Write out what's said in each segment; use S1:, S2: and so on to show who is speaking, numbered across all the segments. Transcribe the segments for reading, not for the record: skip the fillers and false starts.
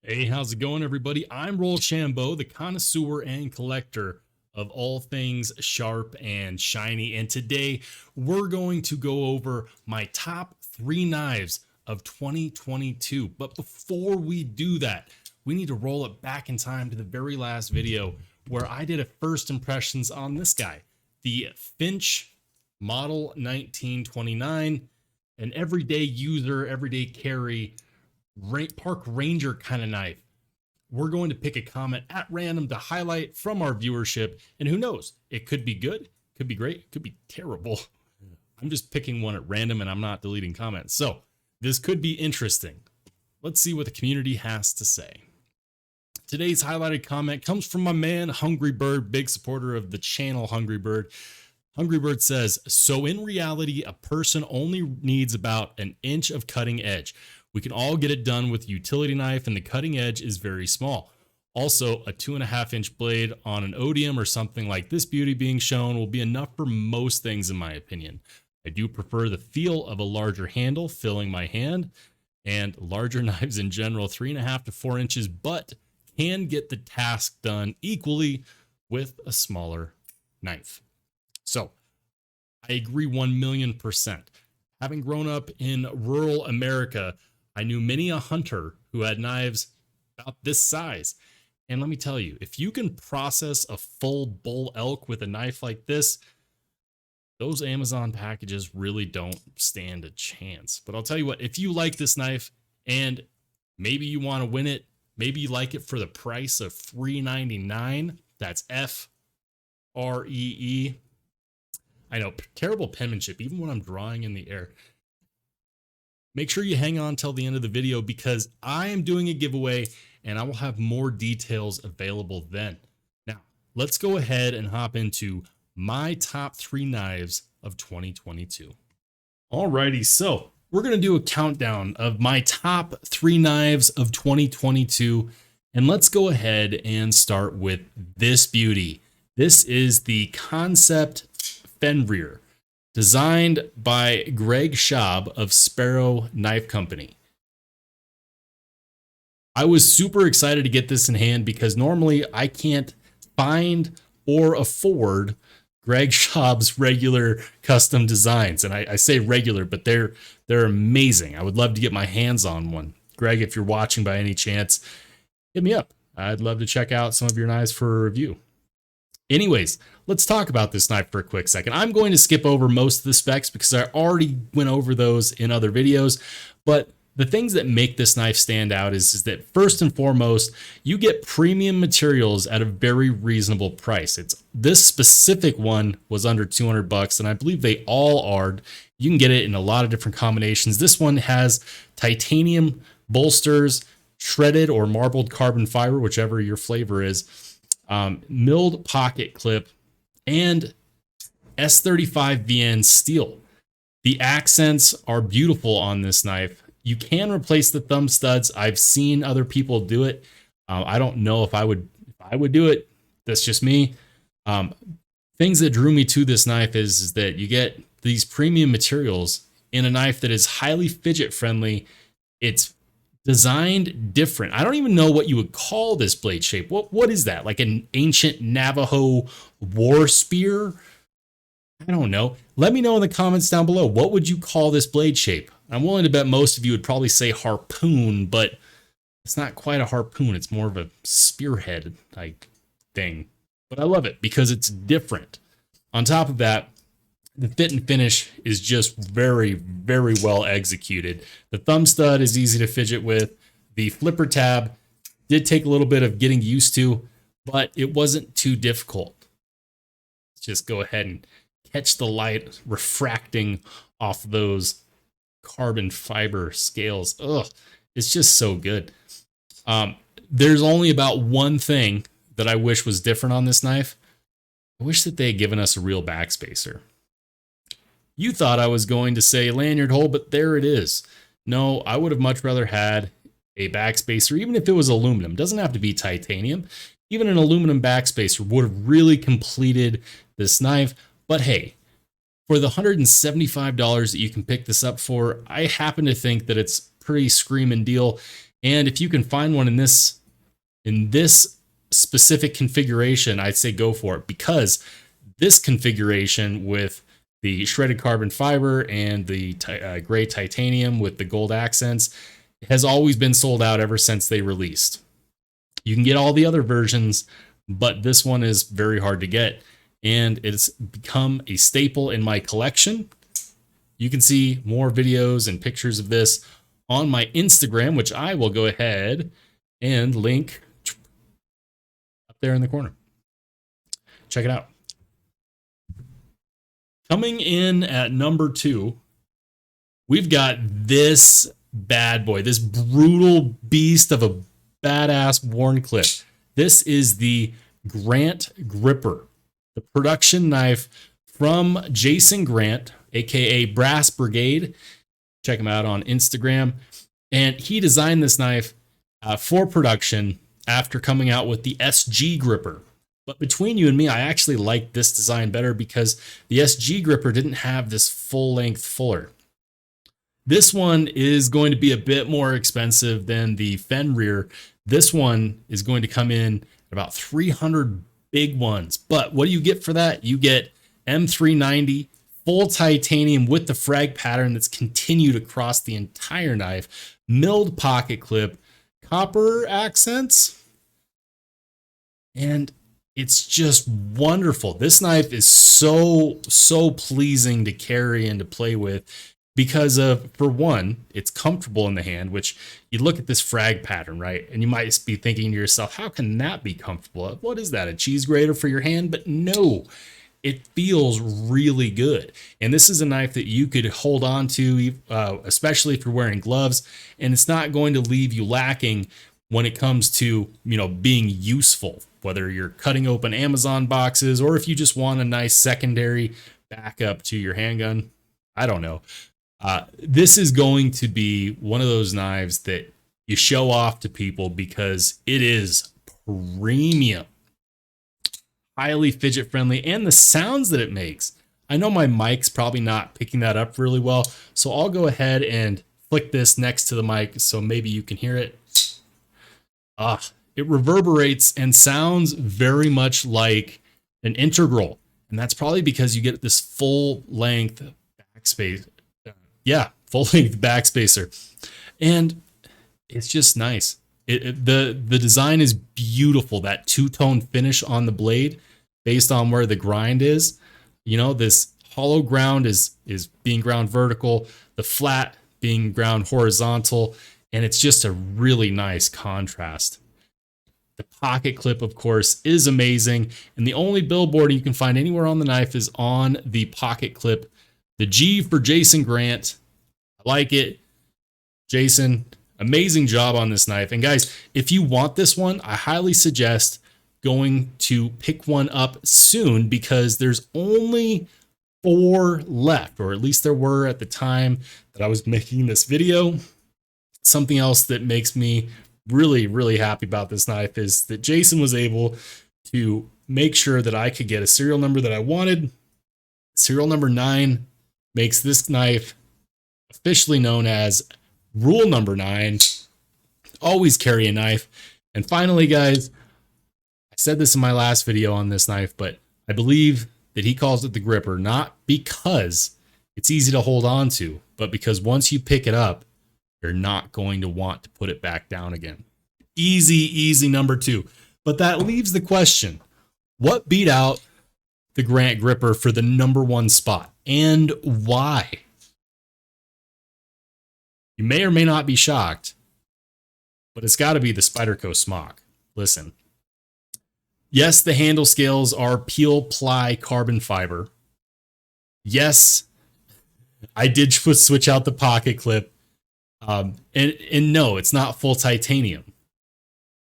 S1: Hey, how's it going, everybody? I'm Rolshambo, the connoisseur and collector of all things sharp and shiny. And today we're going to go over my top 3 knives of 2022. But before we do that, we need to roll it back in time to the very last video where I did a first impressions on this guy, the Finch Model 1929, an everyday user, everyday carry, park ranger kind of knife. We're going to pick a comment at random to highlight from our viewership, and who knows, it could be good, could be great, could be terrible. I'm just picking one at random and I'm not deleting comments, so this could be interesting. Let's see what the community has to say. Today's highlighted comment comes from my man Hungry Bird, big supporter of the channel. Hungry Bird says, so in reality, a person only needs about an inch of cutting edge. We can all get it done with a utility knife, and the cutting edge is very small. Also, a 2.5-inch blade on an odium or something like this beauty being shown will be enough for most things, in my opinion. I do prefer the feel of a larger handle filling my hand, and larger knives in general, 3.5 to 4 inches, but can get the task done equally with a smaller knife. So, I agree 1,000,000%. Having grown up in rural America, I knew many a hunter who had knives about this size. And let me tell you, if you can process a full bull elk with a knife like this, those Amazon packages really don't stand a chance. But I'll tell you what, if you like this knife and maybe you want to win it, maybe you like it for the price of $3.99, that's FREE. I know, terrible penmanship, even when I'm drawing in the air. Make sure you hang on till the end of the video because I am doing a giveaway and I will have more details available then. Now, let's go ahead and hop into my top 3 knives of 2022. Alrighty, so we're going to do a countdown of my top 3 knives of 2022. And let's go ahead and start with this beauty. This is the Concept Fenrir, designed by Greg Schaub of Sparrow Knife Company. I was super excited to get this in hand because normally I can't find or afford Greg Schaub's regular custom designs. And I say regular, but they're amazing. I would love to get my hands on one. Greg, if you're watching by any chance, hit me up. I'd love to check out some of your knives for a review. Anyways, let's talk about this knife for a quick second. I'm going to skip over most of the specs because I already went over those in other videos, but the things that make this knife stand out is that first and foremost, you get premium materials at a very reasonable price. This specific one was under $200, and I believe they all are. You can get it in a lot of different combinations. This one has titanium bolsters, shredded or marbled carbon fiber, whichever your flavor is, milled pocket clip, and S35 VN steel. The accents are beautiful on this knife. You can replace the thumb studs. I've seen other people do it. I don't know if I would do it. That's just me. Things that drew me to this knife is that you get these premium materials in a knife that is highly fidget friendly. It's designed different. I don't even know what you would call this blade shape. What is that? Like an ancient Navajo war spear? I don't know. Let me know in the comments down below. What would you call this blade shape? I'm willing to bet most of you would probably say harpoon, but it's not quite a harpoon. It's more of a spearhead like thing. But I love it because it's different. On top of that, the fit and finish is just very, very well executed. The thumb stud is easy to fidget with. The flipper tab did take a little bit of getting used to, but it wasn't too difficult. Let's just go ahead and catch the light refracting off those carbon fiber scales. Ugh, it's just so good. There's only about one thing that I wish was different on this knife. I wish that they had given us a real backspacer. You thought I was going to say lanyard hole, but there it is. No, I would have much rather had a backspacer, even if it was aluminum. It doesn't have to be titanium. Even an aluminum backspacer would have really completed this knife. But hey, for the $175 that you can pick this up for, I happen to think that it's a pretty screaming deal. And if you can find one in this specific configuration, I'd say go for it, because this configuration with the shredded carbon fiber and the gray titanium with the gold accents has always been sold out ever since they released. You can get all the other versions, but this one is very hard to get, and it's become a staple in my collection. You can see more videos and pictures of this on my Instagram, which I will go ahead and link up there in the corner. Check it out. Coming in at number 2, we've got this bad boy, this brutal beast of a badass worn clip. This is the Grant Gripper, the production knife from Jason Grant, aka Brass Brigade. Check him out on Instagram. And he designed this knife for production after coming out with the SG Gripper. But between you and me, I actually like this design better because the SG Gripper didn't have this full-length fuller. This one is going to be a bit more expensive than the Fenrir. This one is going to come in at about 300 big ones. But what do you get for that? You get M390 full titanium with the frag pattern that's continued across the entire knife, milled pocket clip, copper accents, and it's just wonderful. This knife is so pleasing to carry and to play with because of, for one, it's comfortable in the hand, which you look at this frag pattern, right? And you might be thinking to yourself, how can that be comfortable? What is that, a cheese grater for your hand? But no, it feels really good. And this is a knife that you could hold on to, especially if you're wearing gloves, and it's not going to leave you lacking when it comes to, being useful, whether you're cutting open Amazon boxes or if you just want a nice secondary backup to your handgun. I don't know. This is going to be one of those knives that you show off to people because it is premium, highly fidget friendly, and the sounds that it makes. I know my mic's probably not picking that up really well, so I'll go ahead and flick this next to the mic so maybe you can hear it. It reverberates and sounds very much like an integral, and that's probably because you get this full length backspace. Yeah, full length backspacer, and it's just nice. The design is beautiful. That two-tone finish on the blade, based on where the grind is. This hollow ground is being ground vertical, the flat being ground horizontal, and it's just a really nice contrast. The pocket clip, of course, is amazing, and the only billboard you can find anywhere on the knife is on the pocket clip. The G for Jason Grant. I like it. Jason, amazing job on this knife. And guys, if you want this one, I highly suggest going to pick one up soon because there's only 4 left, or at least there were at the time that I was making this video. Something else that makes me really happy about this knife is that Jason was able to make sure that I could get a serial number that I wanted. Serial number 9 makes this knife officially known as rule number 9. Always carry a knife. And finally, guys, I said this in my last video on this knife, but I believe that he calls it the gripper, not because it's easy to hold on to, but because once you pick it up, you're not going to want to put it back down again. Easy number 2. But that leaves the question, what beat out the Grant Gripper for the number 1 spot, and why? You may or may not be shocked, but it's got to be the Spyderco Smock. Listen. Yes, the handle scales are peel ply carbon fiber. Yes, I did switch out the pocket clip. And no, it's not full titanium.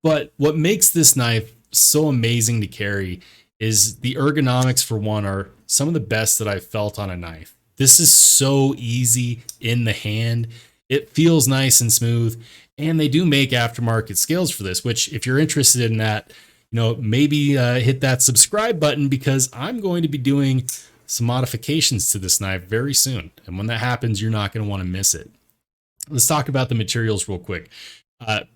S1: But what makes this knife so amazing to carry is the ergonomics, for one, are some of the best that I've felt on a knife. This is so easy in the hand. It feels nice and smooth. And they do make aftermarket scales for this, which if you're interested in that, maybe hit that subscribe button because I'm going to be doing some modifications to this knife very soon. And when that happens, you're not going to want to miss it. Let's talk about the materials real quick.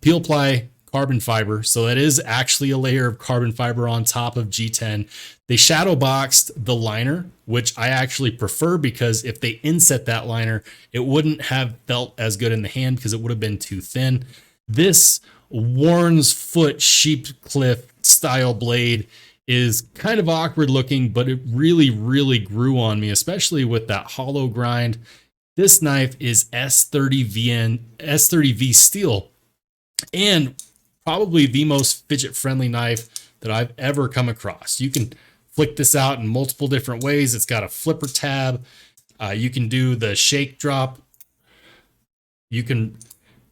S1: Peel ply carbon fiber. So that is actually a layer of carbon fiber on top of G10. They shadow boxed the liner, which I actually prefer because if they inset that liner, it wouldn't have felt as good in the hand because it would have been too thin. This Warren's Foot sheep cliff style blade is kind of awkward looking, but it really, really grew on me, especially with that hollow grind. This knife is S30V steel and probably the most fidget friendly knife that I've ever come across. You can flick this out in multiple different ways. It's got a flipper tab. You can do the shake drop. You can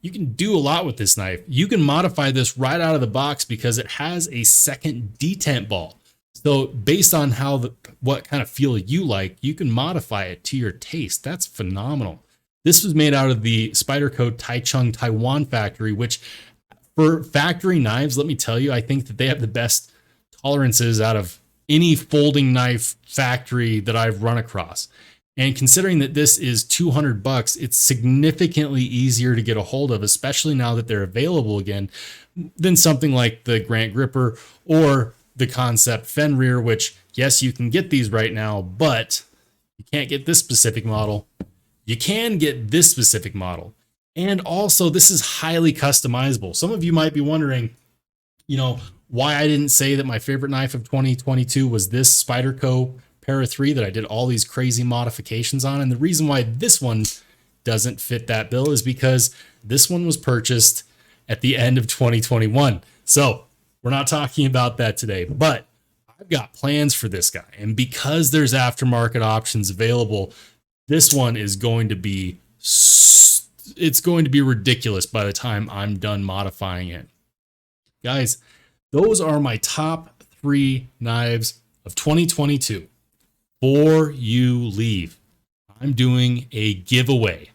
S1: do a lot with this knife. You can modify this right out of the box because it has a second detent ball. So based on what kind of feel you like, you can modify it to your taste. That's phenomenal. This was made out of the Spyderco Taichung Taiwan factory, which for factory knives, let me tell you, I think that they have the best tolerances out of any folding knife factory that I've run across. And considering that this is $200, it's significantly easier to get a hold of, especially now that they're available again, than something like the Grant Gripper or the Concept Fenrir, which, yes, you can get these right now, but you can't get this specific model. You can get this specific model. And also, this is highly customizable. Some of you might be wondering, why I didn't say that my favorite knife of 2022 was this Spyderco Para 3 that I did all these crazy modifications on. And the reason why this one doesn't fit that bill is because this one was purchased at the end of 2021. So we're not talking about that today, but I've got plans for this guy. And because there's aftermarket options available, this one is going to be, it's going to be ridiculous by the time I'm done modifying it. Guys, those are my top 3 knives of 2022. Before you leave, I'm doing a giveaway.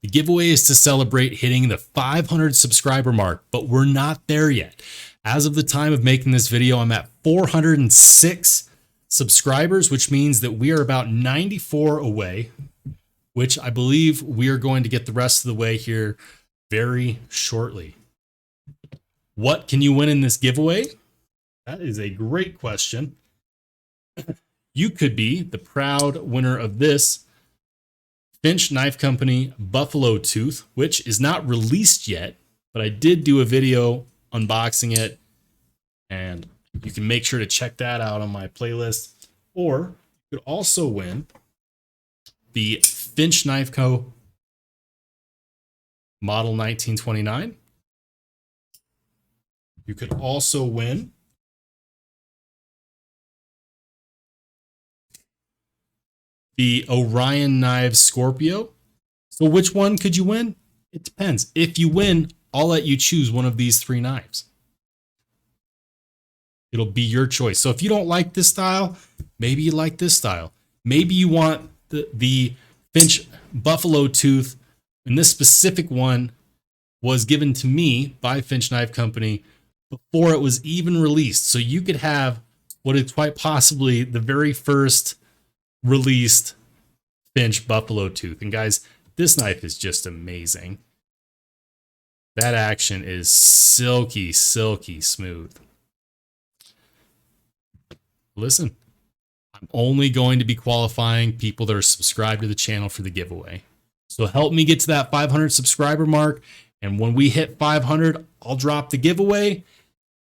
S1: The giveaway is to celebrate hitting the 500 subscriber mark, but we're not there yet. As of the time of making this video, I'm at 406 subscribers, which means that we are about 94 away, which I believe we are going to get the rest of the way here very shortly. What can you win in this giveaway? That is a great question. You could be the proud winner of this Finch Knife Company Buffalo Tooth, which is not released yet, but I did do a video unboxing it, and you can make sure to check that out on my playlist. Or you could also win the Finch Knife Co. Model 1929. You could also win the Orion Knives Scorpio. So which one could you win? It depends. If you win, I'll let you choose one of these 3 knives. It'll be your choice. So if you don't like this style, maybe you like this style. Maybe you want the Finch Buffalo Tooth, and this specific one was given to me by Finch Knife Company before it was even released. So you could have what is quite possibly the very first released Finch Buffalo Tooth. And guys, this knife is just amazing. That action is silky, silky smooth. Listen, I'm only going to be qualifying people that are subscribed to the channel for the giveaway. So help me get to that 500 subscriber mark. And when we hit 500, I'll drop the giveaway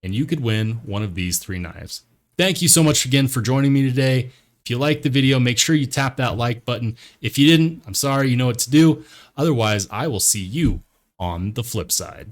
S1: and you could win one of these 3 knives. Thank you so much again for joining me today. If you liked the video, make sure you tap that like button. If you didn't, I'm sorry, you know what to do. Otherwise, I will see you on the flip side.